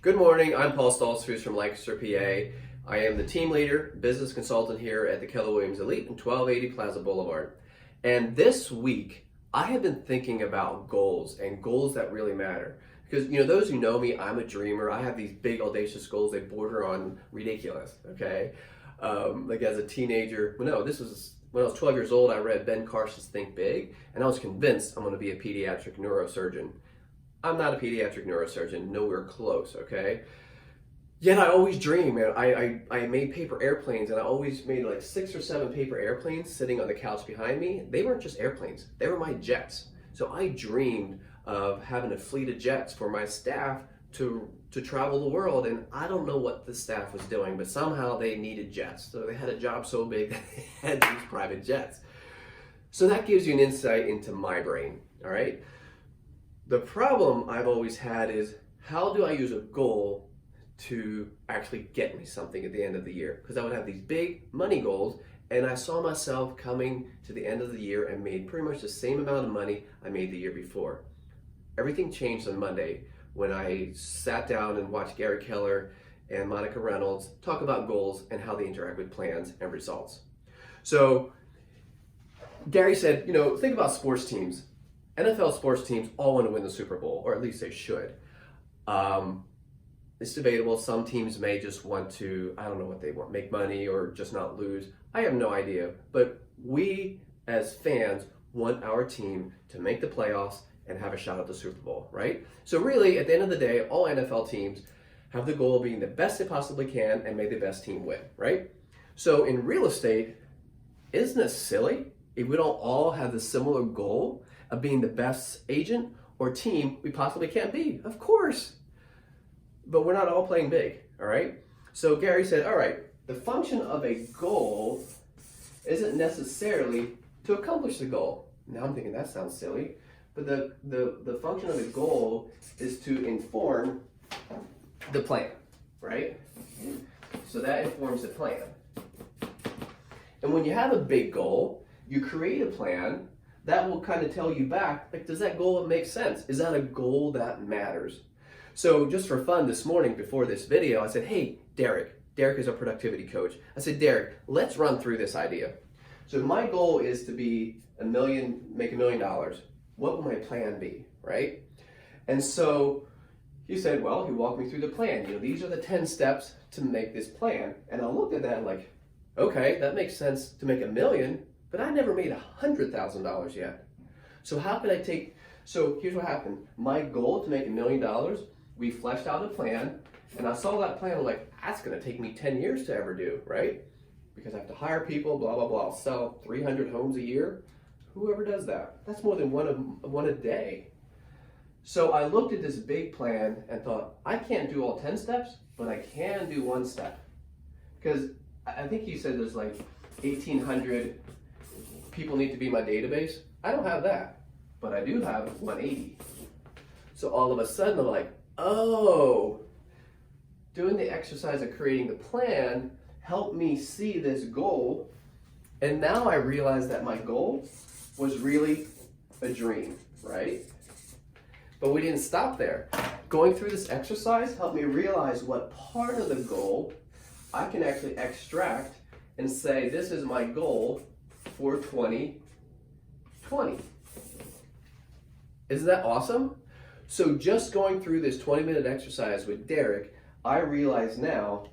Good morning, I'm Paul Stoltzfus from Lancaster, PA. I am the team leader, business consultant here at the Keller Williams Elite in 1280 Plaza Boulevard. And this week, I have been thinking about goals and goals that really matter. Because, those who know me, I'm a dreamer. I have these big, audacious goals that border on ridiculous, okay? Like as a teenager, when I was 12 years old, I read Ben Carson's Think Big, and I was convinced I'm going to be a pediatric neurosurgeon. I'm not a pediatric neurosurgeon, nowhere close, okay? Yet I always dream, and I made paper airplanes, and I always made like 6 or 7 paper airplanes sitting on the couch behind me. They weren't just airplanes, they were my jets. So I dreamed of having a fleet of jets for my staff to travel the world, and I don't know what the staff was doing, but somehow they needed jets. So they had a job so big that they had these private jets. So that gives you an insight into my brain, all right? The problem I've always had is, how do I use a goal to actually get me something at the end of the year? Because I would have these big money goals, and I saw myself coming to the end of the year and made pretty much the same amount of money I made the year before. Everything changed on Monday when I sat down and watched Gary Keller and Monica Reynolds talk about goals and how they interact with plans and results. So Gary said, think about sports teams. NFL sports teams all want to win the Super Bowl, or at least they should. It's debatable. Some teams may just want to, I don't know what they want, make money or just not lose. I have no idea. But we, as fans, want our team to make the playoffs and have a shot at the Super Bowl, right? So really, at the end of the day, all NFL teams have the goal of being the best they possibly can and make the best team win, right? So in real estate, isn't it silly if we don't all have the similar goal of being the best agent or team we possibly can be? Of course. But we're not all playing big, all right? So Gary said, all right, the function of a goal isn't necessarily to accomplish the goal. Now I'm thinking that sounds silly, but the function of the goal is to inform the plan, right? So that informs the plan. And when you have a big goal, you create a plan that will kind of tell you back, like, does that goal make sense? Is that a goal that matters? So just for fun this morning before this video, I said, hey, Derek is our productivity coach. I said, Derek, let's run through this idea. So if my goal is to be make $1 million, what will my plan be, right? And so he said, well, he walked me through the plan. These are the 10 steps to make this plan. And I looked at that and like, okay, that makes sense to make $1 million, but I never made $100,000 yet. So so here's what happened. My goal to make $1 million, we fleshed out a plan, and I saw that plan, I'm like, that's gonna take me 10 years to ever do, right? Because I have to hire people, blah, blah, blah. I'll sell 300 homes a year. Whoever does that, that's more than one a day. So I looked at this big plan and thought, I can't do all 10 steps, but I can do 1 step. Because I think he said there's like 1,800 people need to be in my database. I don't have that, but I do have 180. So all of a sudden I'm like, oh, doing the exercise of creating the plan helped me see this goal. And now I realize that my goal was really a dream, right? But we didn't stop there. Going through this exercise helped me realize what part of the goal I can actually extract and say, this is my goal for 2020. Isn't that awesome? So just going through this 20-minute exercise with Derek, I realize now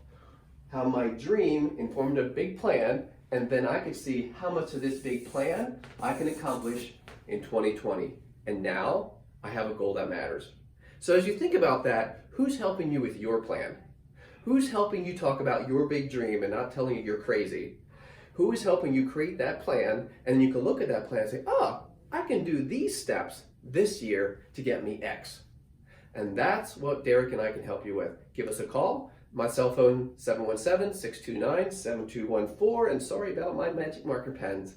how my dream informed a big plan, and then I could see how much of this big plan I can accomplish in 2020. And now I have a goal that matters. So as you think about that, who's helping you with your plan? Who's helping you talk about your big dream and not telling you you're crazy? Who is helping you create that plan, and you can look at that plan and say, oh, I can do these steps this year to get me X. And that's what Derek and I can help you with. Give us a call. My cell phone, 717-629-7214, and sorry about my magic marker pens.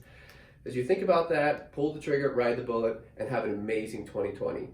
As you think about that, pull the trigger, ride the bullet, and have an amazing 2020.